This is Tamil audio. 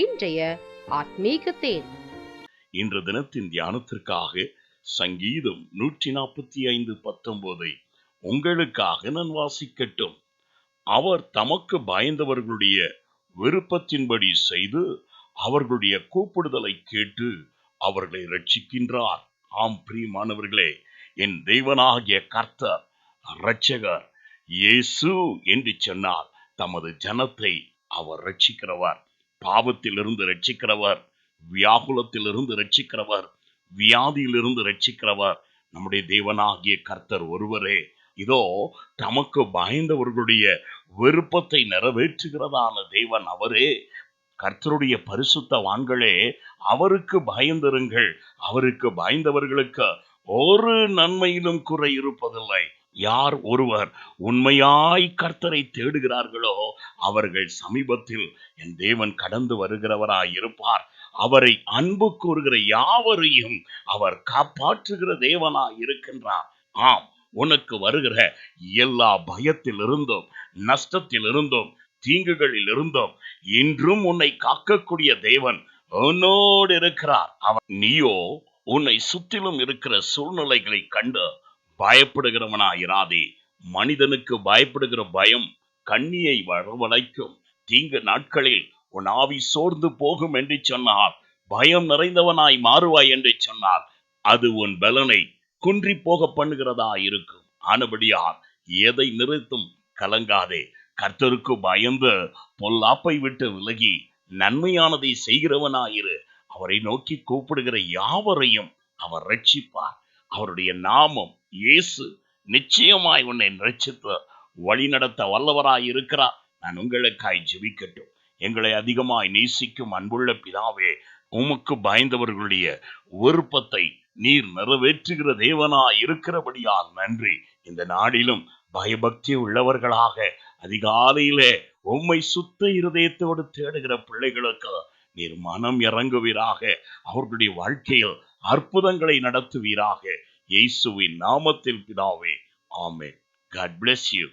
இன்றைய ஆத்மீக தேன். இன்று தினத்தின் தியானத்திற்காக சங்கீதம் 145:19 உங்களுக்காக நான் வாசிக்கட்டும். அவர் தமக்கு பயந்தவர்களுடைய விருப்பத்தின்படி செய்து அவர்களுடைய கூப்பிடுதலை கேட்டு அவர்களை ரட்சிக்கின்றார். ஆம் பிரியமானவர்களே, என் தேவனாகிய கர்த்தர் இரட்சகர் இயேசு என்று சொன்னால் தமது ஜனத்தை அவர் ரட்சிக்கிறவர், பாவத்திலிருந்து ரட்சிக்கிறவர், வியாகுலத்திலிருந்து ரட்சிக்கிறவர், வியாதியிலிருந்து ரட்சிக்கிறவர் நம்முடைய தேவனாகிய கர்த்தர் ஒருவரே. இதோ தமக்கு பயந்தவர்களுடைய விருப்பத்தை நிறைவேற்றுகிறதான தேவன் அவரே. கர்த்தருடைய பரிசுத்தவான்களே, அவருக்கு பயந்திருங்கள். அவருக்கு பயந்தவர்களுக்கு ஒரு நன்மையிலும் குறை இருப்பதில்லை. யார் ஒருவர் உண்மையாய் கர்த்தரை தேடுகிறார்களோ அவர்கள் சமீபத்தில் என் தேவன் கடந்து வருகிறவராய் இருப்பார். அவரை அன்பு கூறுகிற யாவரையும் அவர் காப்பாற்றுகிற தேவனாய் இருக்கின்றார். ஆம், உனக்கு வருகிற எல்லா பயத்திலிருந்தும், நஷ்டத்திலிருந்தும், தீங்குகளில் இருந்தும் இன்றும் உன்னை காக்கக்கூடிய தேவன் உன்னோடு இருக்கிறார். நீயோ உன்னை சுற்றிலும் இருக்கிற சூழ்நிலைகளை கண்டு பயப்படுகிறவனாயிராதே. மனிதனுக்கு பயப்படுகிற பயம் கண்ணியை வரவழைக்கும். தீங்கு நாட்களில் உன் ஆவி சோர்ந்து போகும் என்று சொன்னால், பயம் நிறைந்தவனாய் மாறுவாய் என்று சொன்னால், அது உன் பலனை குன்றி போக பண்ணுகிறதா இருக்கும். ஆனபடியால் எதை நிறுத்தும் கலங்காதே. கர்த்தருக்கு பயந்து பொல்லாப்பை விட்டு விலகி நன்மையானதை செய்கிறவனாயிரு. அவரை நோக்கி கூப்பிடுகிற யாவரையும் அவர் ரட்சிப்பார். அவருடைய நாமம் இயேசு நிச்சயமாய் உன்னை ரட்சித்து வழி நடத்த வல்லவராய் இருக்கிறார். நான் உங்களுக்காய் ஜெபிக்கட்டும். எங்களை அதிகமாய் நேசிக்கும் அன்புள்ள பிதாவே, உமக்கு பயந்தவர்களுடைய விருப்பத்தை நீர் நிறைவேற்றுகிற தேவனாய் இருக்கிறபடியால் நன்றி. இந்த நாளிலும் பயபக்தி உள்ளவர்களாக அதிகாலையிலே உம்மை சுத்த இருதயத்தோடு தேடுகிற பிள்ளைகளுக்கு நீர் மனம் இறங்குவீராக. அவர்களுடைய வாழ்க்கையில் அற்புதங்களை நடத்துவீராக. இயேசுவின் நாமத்தில் பிதாவே, ஆமென். God bless you.